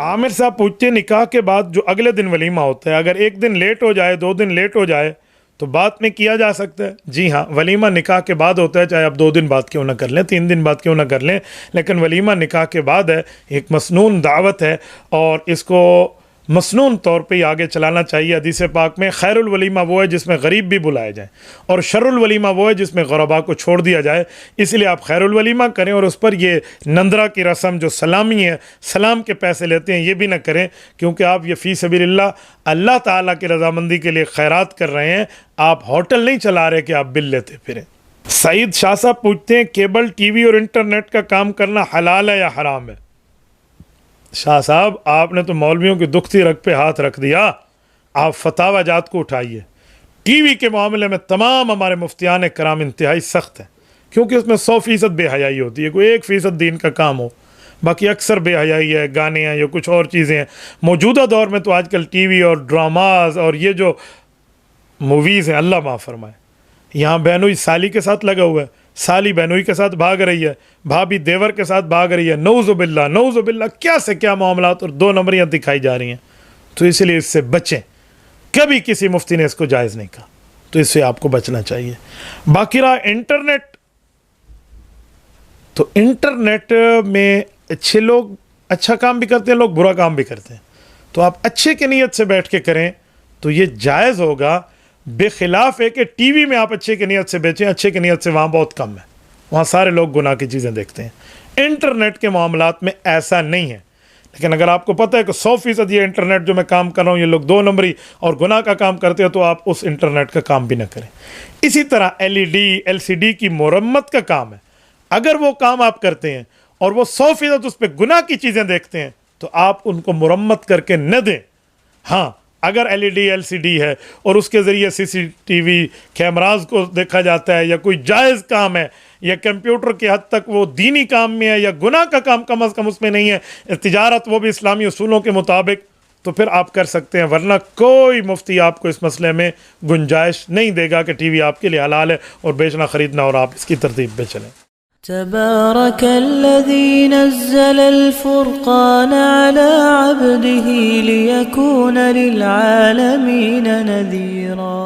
عامر صاحب پوچھتے ہیں نکاح کے بعد جو اگلے دن ولیمہ ہوتا ہے اگر ایک دن لیٹ ہو جائے 2 دن لیٹ ہو جائے تو بعد میں کیا جا سکتا ہے؟ جی ہاں، ولیمہ نکاح کے بعد ہوتا ہے، چاہے آپ 2 دن بعد کیوں نہ کر لیں، 3 دن بعد کیوں نہ کر لیں، لیکن ولیمہ نکاح کے بعد ہے، ایک مسنون دعوت ہے اور اس کو مسنون طور پہ ہی آگے چلانا چاہیے۔ حدیث پاک میں خیر الولیمہ وہ ہے جس میں غریب بھی بلائے جائیں، اور شر الولیمہ وہ ہے جس میں غرباء کو چھوڑ دیا جائے۔ اس لیے آپ خیر الولیمہ کریں اور اس پر یہ نندرہ کی رسم جو سلامی ہے، سلام کے پیسے لیتے ہیں، یہ بھی نہ کریں، کیونکہ آپ یہ فی سبیل اللہ تعالیٰ کی رضامندی کے لیے خیرات کر رہے ہیں، آپ ہوٹل نہیں چلا رہے کہ آپ بل لیتے پھریں۔ سعید شاہ صاحب پوچھتے ہیں کیبل ٹی وی اور انٹرنیٹ کا کام کرنا حلال ہے یا حرام ہے؟ شاہ صاحب آپ نے تو مولویوں کی دکھتی رگ پہ ہاتھ رکھ دیا، آپ فتاوی جات کو اٹھائیے۔ ٹی وی کے معاملے میں تمام ہمارے مفتیان کرام انتہائی سخت ہیں، کیونکہ اس میں 100% بے حیائی ہوتی ہے، کوئی 1% دین کا کام ہو، باقی اکثر بے حیائی ہے، گانے ہیں یا کچھ اور چیزیں ہیں۔ موجودہ دور میں تو آج کل ٹی وی اور ڈراماز اور یہ جو موویز ہیں، اللہ معاف فرمائے، یہاں بہنوئی سالی کے ساتھ لگا ہوا ہے، سالی بہنوئی کے ساتھ بھاگ رہی ہے، بھابھی دیور کے ساتھ بھاگ رہی ہے، نعوذ باللہ کیا سے کیا معاملات اور 2 نمبریاں دکھائی جا رہی ہیں۔ تو اس لیے اس سے بچیں، کبھی کسی مفتی نے اس کو جائز نہیں کہا، تو اس سے آپ کو بچنا چاہیے۔ باقی رہا انٹرنیٹ، تو انٹرنیٹ میں اچھے لوگ اچھا کام بھی کرتے ہیں، لوگ برا کام بھی کرتے ہیں، تو آپ اچھے کی نیت سے بیٹھ کے کریں تو یہ جائز ہوگا، بے خلاف ہے کہ ٹی وی میں آپ اچھے کی نیت سے بیچیں، اچھے کی نیت سے وہاں بہت کم ہے، وہاں سارے لوگ گناہ کی چیزیں دیکھتے ہیں۔ انٹرنیٹ کے معاملات میں ایسا نہیں ہے، لیکن اگر آپ کو پتہ ہے کہ 100% یہ انٹرنیٹ جو میں کام کر رہا ہوں یہ لوگ 2 نمبری اور گناہ کا کام کرتے ہیں، تو آپ اس انٹرنیٹ کا کام بھی نہ کریں۔ اسی طرح LCD کی مرمت کا کام ہے، اگر وہ کام آپ کرتے ہیں اور وہ 100% اس پہ گناہ کی چیزیں دیکھتے ہیں تو آپ ان کو مرمت کر کے نہ دیں۔ ہاں، اگر LCD ہے اور اس کے ذریعے CCTV کیمراز کو دیکھا جاتا ہے، یا کوئی جائز کام ہے، یا کمپیوٹر کی حد تک وہ دینی کام میں ہے، یا گناہ کا کام کم از کم اس میں نہیں ہے، تجارت وہ بھی اسلامی اصولوں کے مطابق، تو پھر آپ کر سکتے ہیں، ورنہ کوئی مفتی آپ کو اس مسئلے میں گنجائش نہیں دے گا کہ ٹی وی آپ کے لیے حلال ہے اور بیچنا خریدنا اور آپ اس کی ترتیب پہ چلیں۔ تبارك الذي نزل الفرقان على عبده ليكون للعالمين نذيرا